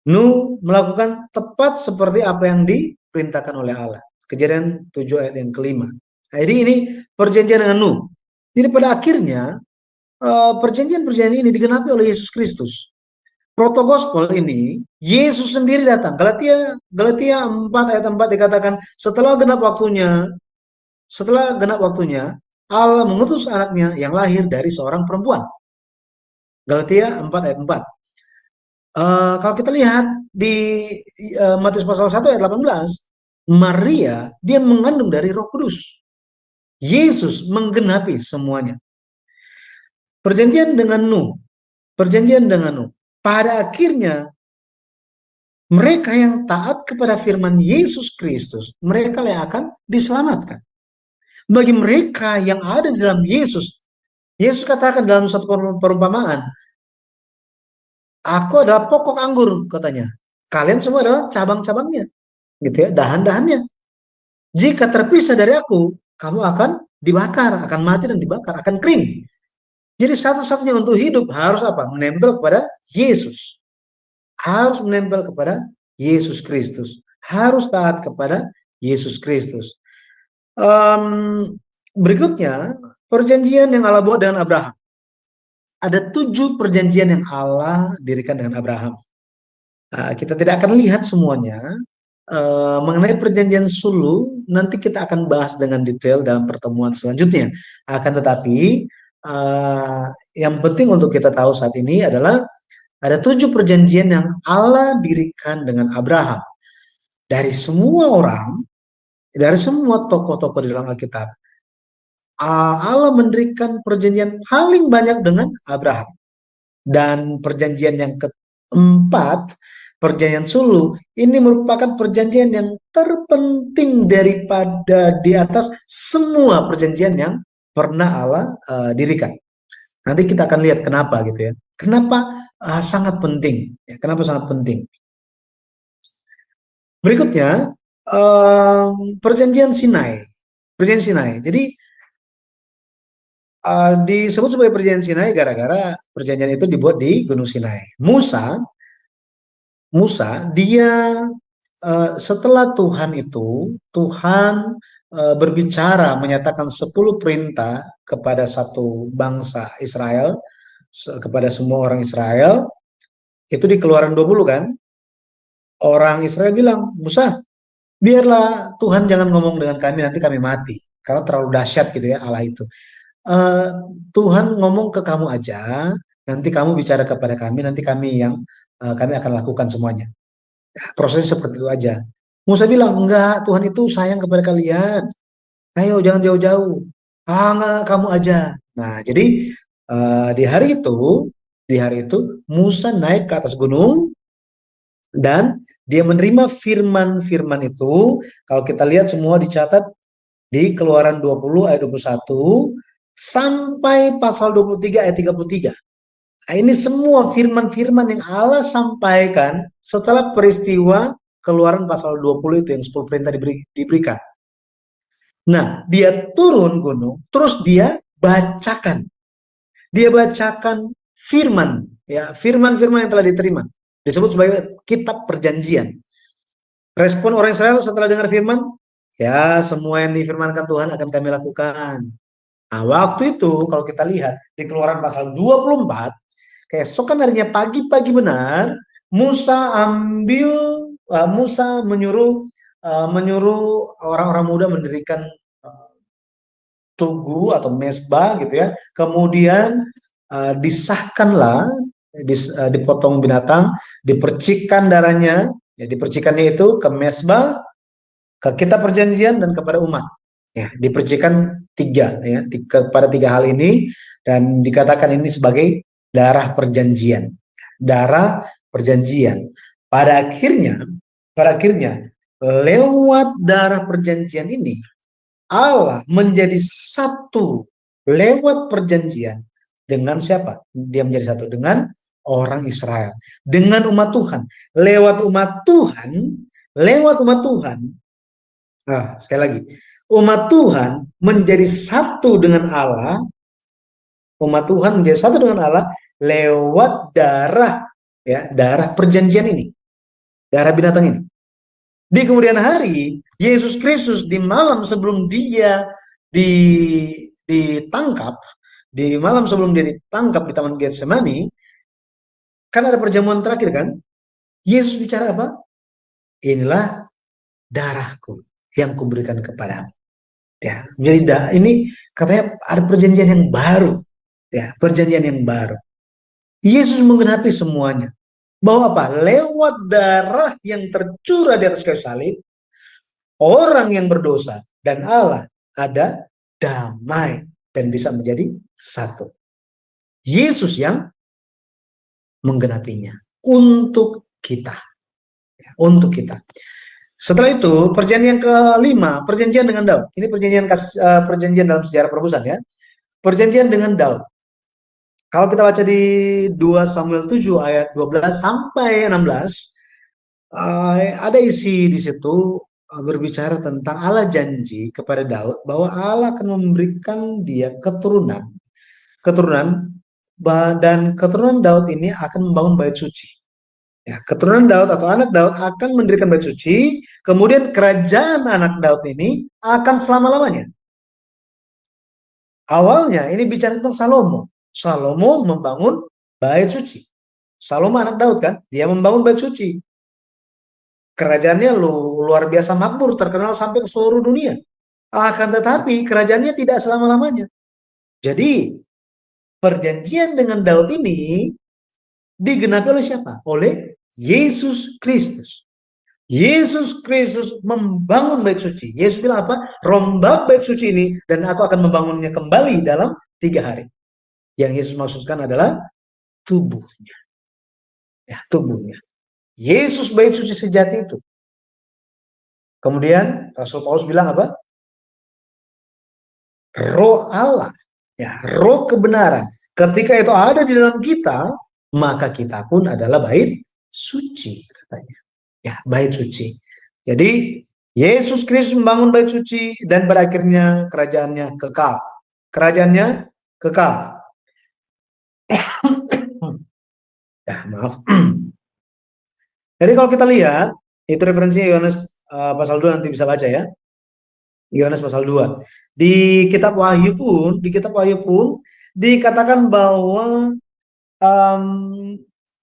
Nuh melakukan tepat seperti apa yang diperintahkan oleh Allah. Kejadian 7 ayat yang kelima. Nah, jadi ini perjanjian dengan Nuh. Jadi pada akhirnya perjanjian-perjanjian ini digenapi oleh Yesus Kristus. Protogospel ini Yesus sendiri datang. Galatia 4 ayat 4 dikatakan setelah genap waktunya Allah mengutus anaknya yang lahir dari seorang perempuan. Galatia 4 ayat 4. Kalau kita lihat di Matius pasal 1 ayat 18, Maria dia mengandung dari Roh Kudus. Yesus menggenapi semuanya. Perjanjian dengan Nuh. Pada akhirnya mereka yang taat kepada firman Yesus Kristus, mereka yang akan diselamatkan. Bagi mereka yang ada di dalam Yesus, Yesus katakan dalam satu perumpamaan, aku adalah pokok anggur, katanya. Kalian semua adalah cabang-cabangnya, gitu ya, dahan-dahannya. Jika terpisah dari aku, kamu akan dibakar, akan mati dan dibakar, akan kering. Jadi satu-satunya untuk hidup harus apa? Menempel kepada Yesus. Harus menempel kepada Yesus Kristus. Harus taat kepada Yesus Kristus. Berikutnya, perjanjian yang Allah buat dengan Abraham. Ada 7 perjanjian yang Allah dirikan dengan Abraham. Kita tidak akan lihat semuanya. Mengenai perjanjian sulu, nanti kita akan bahas dengan detail dalam pertemuan selanjutnya. Akan tetapi, yang penting untuk kita tahu saat ini adalah ada 7 perjanjian yang Allah dirikan dengan Abraham. Dari semua orang, dari semua tokoh-tokoh di dalam Alkitab, Allah mendirikan perjanjian paling banyak dengan Abraham. Dan perjanjian yang keempat, perjanjian sulu, ini merupakan perjanjian yang terpenting daripada di atas semua perjanjian yang pernah Allah dirikan. Nanti kita akan lihat kenapa gitu ya. Kenapa sangat penting? Ya, kenapa sangat penting? Berikutnya perjanjian Sinai. Perjanjian Sinai. Jadi disebut sebagai perjanjian Sinai gara-gara perjanjian itu dibuat di Gunung Sinai. Musa dia setelah Tuhan berbicara menyatakan 10 perintah kepada satu bangsa Israel, kepada semua orang Israel, itu di Keluaran 20 kan. Orang Israel bilang, Musa, biarlah Tuhan jangan ngomong dengan kami, nanti kami mati. Karena terlalu dahsyat gitu ya Allah itu. Tuhan ngomong ke kamu aja, nanti kamu bicara kepada kami, nanti kami akan lakukan semuanya. Prosesnya seperti itu aja. Musa bilang, enggak, Tuhan itu sayang kepada kalian. Ayo jangan jauh-jauh. Enggak, kamu aja. Nah, jadi di hari itu Musa naik ke atas gunung dan dia menerima firman-firman itu. Kalau kita lihat semua dicatat di Keluaran 20 ayat 21 sampai pasal 23 ayat 33. Ini semua firman-firman yang Allah sampaikan setelah peristiwa Keluaran pasal 20 itu yang 10 perintah diberikan. Nah, dia turun gunung, terus dia bacakan. Dia bacakan firman, ya, firman-firman yang telah diterima. Disebut sebagai kitab perjanjian. Respon orang Israel setelah dengar firman, ya semua yang difirmankan Tuhan akan kami lakukan. Nah, waktu itu kalau kita lihat di Keluaran pasal 24, keesokan harinya pagi-pagi benar, Musa menyuruh orang-orang muda mendirikan tugu atau mesbah gitu ya. Kemudian disahkanlah, dipotong binatang, dipercikkan darahnya, ya dipercikannya itu ke mesbah, ke kitab perjanjian dan kepada umat. Ya, dipercikan tiga ya, kepada tiga hal ini dan dikatakan ini sebagai darah perjanjian. Darah perjanjian. Pada akhirnya lewat darah perjanjian ini Allah menjadi satu lewat perjanjian dengan siapa? Dia menjadi satu dengan orang Israel, dengan umat Tuhan. Lewat umat Tuhan. Sekali lagi, umat Tuhan menjadi satu dengan Allah. Umat Tuhan menjadi satu dengan Allah lewat darah, ya, darah perjanjian ini, darah binatang ini. Di kemudian hari, Yesus Kristus di malam sebelum dia ditangkap, di malam sebelum dia ditangkap di Taman Getsemani, kan ada perjamuan terakhir kan? Yesus bicara apa? Inilah darahku yang kuberikan kepadamu. Ya, jadi ini katanya ada perjanjian yang baru, ya, perjanjian yang baru. Yesus menggenapi semuanya. Bahwa apa? Lewat darah yang tercurah di atas kayu salib, orang yang berdosa dan Allah ada damai dan bisa menjadi satu. Yesus yang menggenapinya untuk kita. Ya, untuk kita. Setelah itu, perjanjian kelima, perjanjian dengan Daud. Ini perjanjian dalam sejarah penebusan ya. Perjanjian dengan Daud. Kalau kita baca di 2 Samuel 7 ayat 12 sampai 16, ada isi di situ berbicara tentang Allah janji kepada Daud bahwa Allah akan memberikan dia keturunan dan keturunan Daud ini akan membangun bait suci. Ya, keturunan Daud atau anak Daud akan mendirikan bait suci, kemudian kerajaan anak Daud ini akan selama-lamanya. Awalnya ini bicara tentang Salomo. Salomo membangun bait suci. Salomo anak Daud kan, dia membangun bait suci. Kerajaannya luar biasa makmur, terkenal sampai ke seluruh dunia. Akan tetapi kerajaannya tidak selama-lamanya. Jadi perjanjian dengan Daud ini digenapi oleh siapa? Oleh Yesus Kristus. Yesus Kristus membangun bait suci. Yesus bilang apa? Rombak bait suci ini dan aku akan membangunnya kembali dalam 3 hari. Yang Yesus maksudkan adalah tubuhnya. Ya, tubuhnya. Yesus bait suci sejati itu. Kemudian Rasul Paulus bilang apa? Roh Allah, ya, roh kebenaran. Ketika itu ada di dalam kita, maka kita pun adalah bait suci katanya. Ya, bait suci. Jadi Yesus Kristus membangun bait suci dan berakhirnya kerajaannya kekal. Kerajaannya kekal. Ya, maaf. Jadi kalau kita lihat, itu referensinya Yohanes pasal 2 nanti bisa baca ya. Yohanes pasal 2. Di kitab Wahyu pun dikatakan bahwa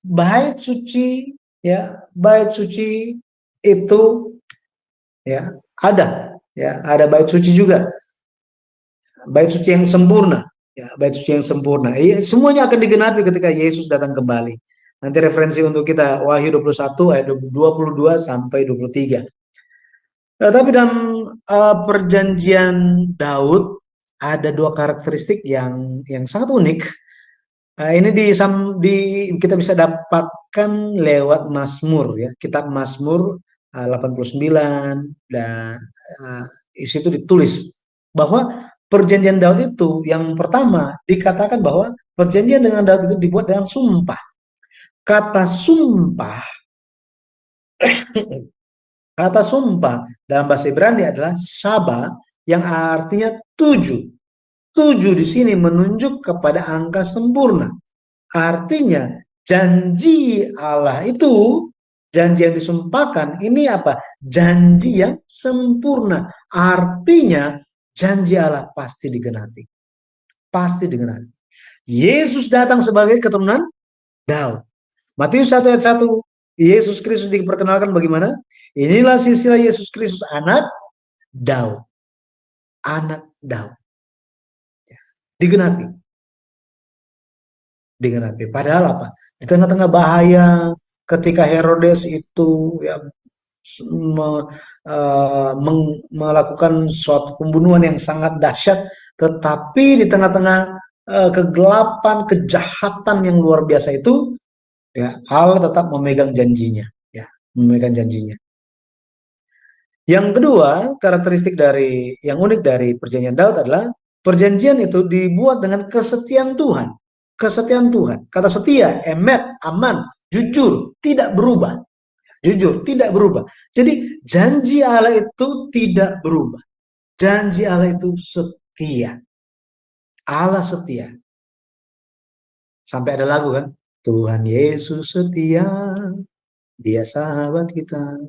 bait suci, ya, bait suci itu ya ada bait suci juga. Bait suci yang sempurna, ya, bait suci yang sempurna. Semuanya akan digenapi ketika Yesus datang kembali. Nanti referensi untuk kita Wahyu 21 ayat 22 sampai 23. Tapi dalam perjanjian Daud ada 2 karakteristik yang sangat unik. Ini kita bisa dapatkan lewat Mazmur ya, kitab Mazmur 89 dan di situ ditulis bahwa perjanjian Daud itu yang pertama dikatakan bahwa Perjanjian dengan Daud itu dibuat dengan sumpah. Kata sumpah, kata sumpah dalam bahasa Ibrani adalah shaba yang artinya 7. 7 di sini menunjuk kepada angka sempurna. Artinya janji Allah itu, janji yang disumpahkan ini apa? Janji yang sempurna. Artinya janji Allah pasti digenapi. Pasti digenapi. Yesus datang sebagai keturunan Daud. Matius 1 ayat 1, Yesus Kristus diperkenalkan bagaimana? Inilah silsilah Yesus Kristus, anak Daud. Anak Daud. Digenapi. Digenapi. Padahal apa? Di tengah-tengah bahaya ketika Herodes itu ya melakukan suatu pembunuhan yang sangat dahsyat, tetapi di tengah-tengah kegelapan, kejahatan yang luar biasa itu, ya Allah tetap memegang janjinya, ya, memegang janjinya. Yang kedua, karakteristik dari yang unik dari perjanjian Daud adalah perjanjian itu dibuat dengan kesetiaan Tuhan. Kesetiaan Tuhan. Kata setia, emet, aman, jujur, tidak berubah. Jujur, tidak berubah. Jadi janji Allah itu tidak berubah. Janji Allah itu setia. Allah setia. Sampai ada lagu kan? Tuhan Yesus setia, Dia sahabat kita.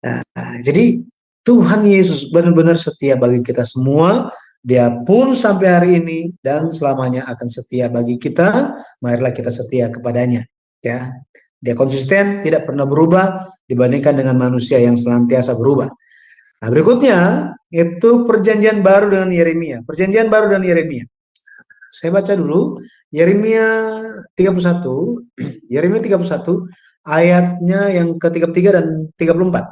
Nah, jadi Tuhan Yesus benar-benar setia bagi kita semua. Dia pun sampai hari ini dan selamanya akan setia bagi kita. Marilah kita setia kepadanya. Ya, dia konsisten, tidak pernah berubah dibandingkan dengan manusia yang senantiasa berubah. Nah, berikutnya itu perjanjian baru dengan Yeremia. Perjanjian baru dengan Yeremia. Saya baca dulu Yeremia 31, Yeremia 31 ayatnya yang ke-33 dan 34.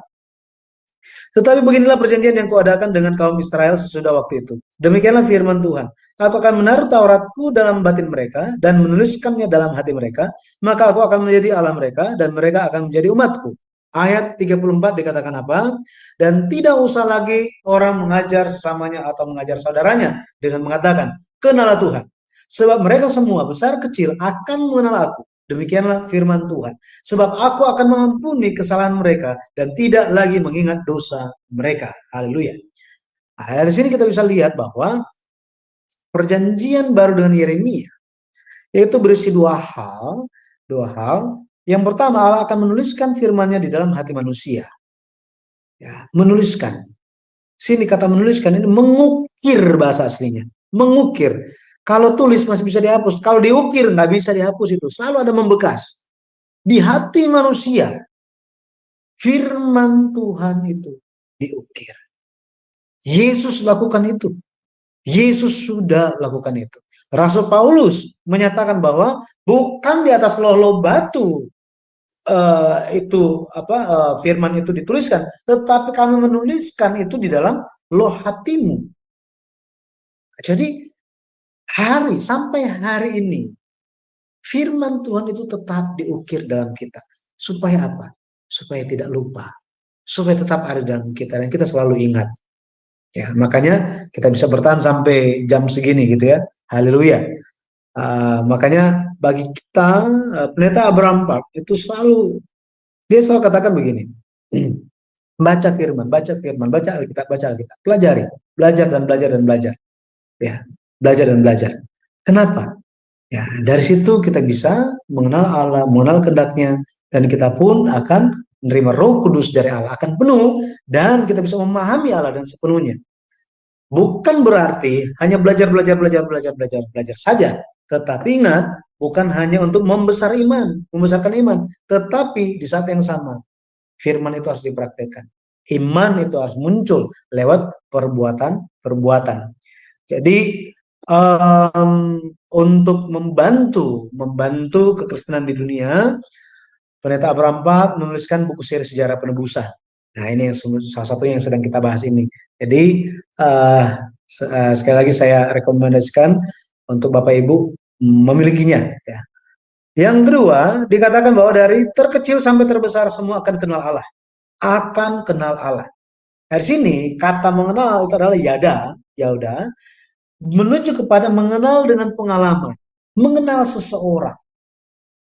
Tetapi beginilah perjanjian yang kuadakan dengan kaum Israel sesudah waktu itu. Demikianlah firman Tuhan. Aku akan menaruh Tauratku dalam batin mereka dan menuliskannya dalam hati mereka. Maka aku akan menjadi Allah mereka dan mereka akan menjadi umatku. Ayat 34 dikatakan apa? Dan tidak usah lagi orang mengajar sesamanya atau mengajar saudaranya dengan mengatakan, kenalah Tuhan. Sebab mereka semua besar kecil akan mengenal aku. Demikianlah firman Tuhan. Sebab aku akan mengampuni kesalahan mereka dan tidak lagi mengingat dosa mereka. Haleluya. Nah, dari sini kita bisa lihat bahwa perjanjian baru dengan Yeremia yaitu berisi dua hal. Yang pertama, Allah akan menuliskan firman-Nya di dalam hati manusia. Ya, menuliskan. Sini kata menuliskan ini mengukir bahasa aslinya. Mengukir. Kalau tulis masih bisa dihapus. Kalau diukir nggak bisa dihapus itu. Selalu ada membekas. Di hati manusia, firman Tuhan itu diukir. Yesus lakukan itu. Yesus sudah lakukan itu. Rasul Paulus menyatakan bahwa bukan di atas loh-loh batu firman itu dituliskan, tetapi kami menuliskan itu di dalam loh hatimu. Jadi sampai hari ini firman Tuhan itu tetap diukir dalam kita. Supaya apa? Supaya tidak lupa. Supaya tetap ada dalam kita dan kita selalu ingat. Ya, makanya kita bisa bertahan sampai jam segini gitu ya. Haleluya. Makanya bagi kita pendeta Abraham Park itu dia selalu katakan begini. Baca firman, baca Alkitab, pelajari, belajar dan belajar dan belajar. Ya, belajar dan belajar. Kenapa? Ya, dari situ kita bisa mengenal Allah, mengenal kehendak-Nya, dan kita pun akan menerima Roh Kudus dari Allah, akan penuh, dan kita bisa memahami Allah dan sepenuhnya. Bukan berarti hanya belajar saja, tetapi ingat, bukan hanya untuk membesarkan iman, tetapi di saat yang sama, firman itu harus dipraktekkan. Iman itu harus muncul lewat perbuatan. Jadi untuk membantu kekristenan di dunia, Pendeta Abraham Pak menuliskan buku seri sejarah penebusan. Nah, ini salah satunya yang sedang kita bahas ini. Jadi sekali lagi saya rekomendasikan untuk Bapak Ibu memilikinya. Ya. Yang kedua, dikatakan bahwa dari terkecil sampai terbesar semua akan kenal Allah. Akan kenal Allah. Dari sini kata mengenal itu adalah yada. menuju kepada mengenal dengan pengalaman, mengenal seseorang.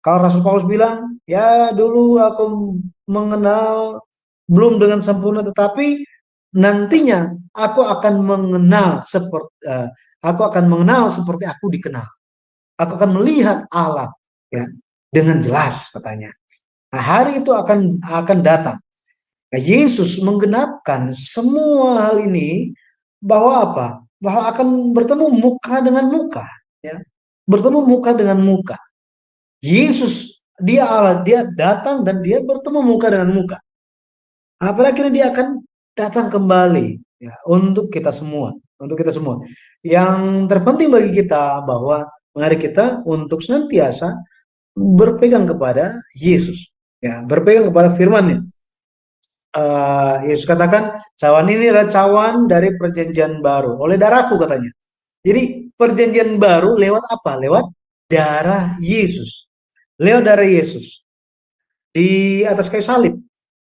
Kalau Rasul Paulus bilang, ya dulu aku mengenal belum dengan sempurna, tetapi nantinya aku akan mengenal seperti aku dikenal. Aku akan melihat Allah ya dengan jelas katanya. Nah, hari itu akan datang. Nah, Yesus menggenapkan semua hal ini bahwa apa? Bahwa akan bertemu muka dengan muka, ya. Bertemu muka dengan muka. Yesus, dia Allah, dia datang dan dia bertemu muka dengan muka. Apalagi dia akan datang kembali ya untuk kita semua, untuk kita semua. Yang terpenting bagi kita bahwa mari kita untuk senantiasa berpegang kepada Yesus, ya, berpegang kepada firman-Nya. Yesus katakan, cawan ini adalah cawan dari perjanjian baru, oleh darahku katanya. Jadi perjanjian baru lewat apa? Lewat darah Yesus. Lewat darah Yesus. Di atas kayu salib.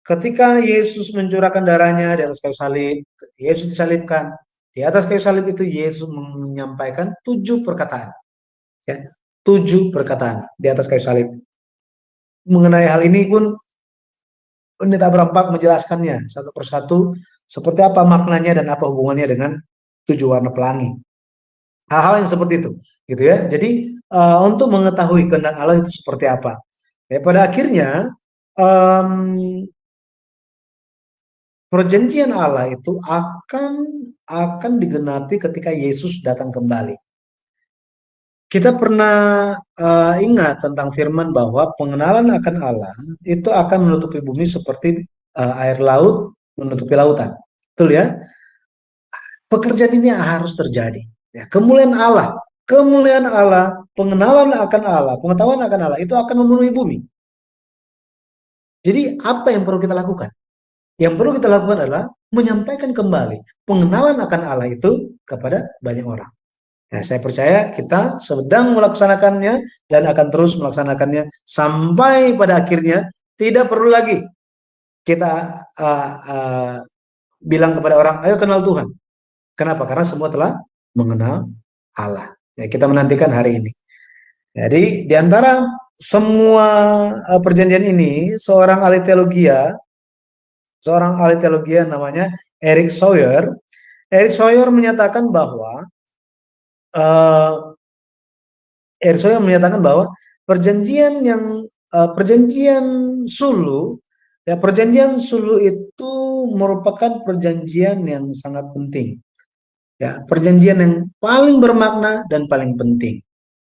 Ketika Yesus mencurahkan darahnya di atas kayu salib, Yesus disalibkan. Di atas kayu salib itu Yesus menyampaikan 7 perkataan. Ya, 7 perkataan di atas kayu salib. Mengenai hal ini pun Pendeta Brampak menjelaskannya satu persatu seperti apa maknanya dan apa hubungannya dengan 7 warna pelangi. Hal-hal yang seperti itu, gitu ya. Jadi untuk mengetahui kehendak Allah itu seperti apa. Ya, pada akhirnya um, perjanjian Allah itu akan digenapi ketika Yesus datang kembali. Kita pernah ingat tentang firman bahwa pengenalan akan Allah itu akan menutupi bumi seperti air laut menutupi lautan. Betul ya? Pekerjaan ini harus terjadi. Ya, kemuliaan Allah, pengenalan akan Allah, pengetahuan akan Allah itu akan memenuhi bumi. Jadi apa yang perlu kita lakukan? Yang perlu kita lakukan adalah menyampaikan kembali pengenalan akan Allah itu kepada banyak orang. Ya, saya percaya kita sedang melaksanakannya dan akan terus melaksanakannya sampai pada akhirnya tidak perlu lagi kita bilang kepada orang, ayo kenal Tuhan. Kenapa? Karena semua telah mengenal Allah. Ya, kita menantikan hari ini. Jadi di antara semua perjanjian ini, seorang ahli teologi namanya Eric Sawyer. Eric Sawyer menyatakan bahwa uh, perjanjian Sulu, ya perjanjian Sulu itu merupakan perjanjian yang sangat penting. Ya, perjanjian yang paling bermakna dan paling penting.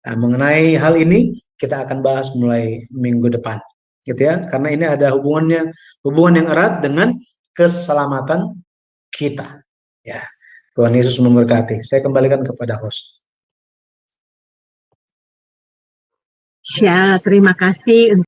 Nah, mengenai hal ini kita akan bahas mulai minggu depan, gitu ya. Karena ini ada hubungan yang erat dengan keselamatan kita. Ya, Tuhan Yesus memberkati. Saya kembalikan kepada host. Ya, terima kasih.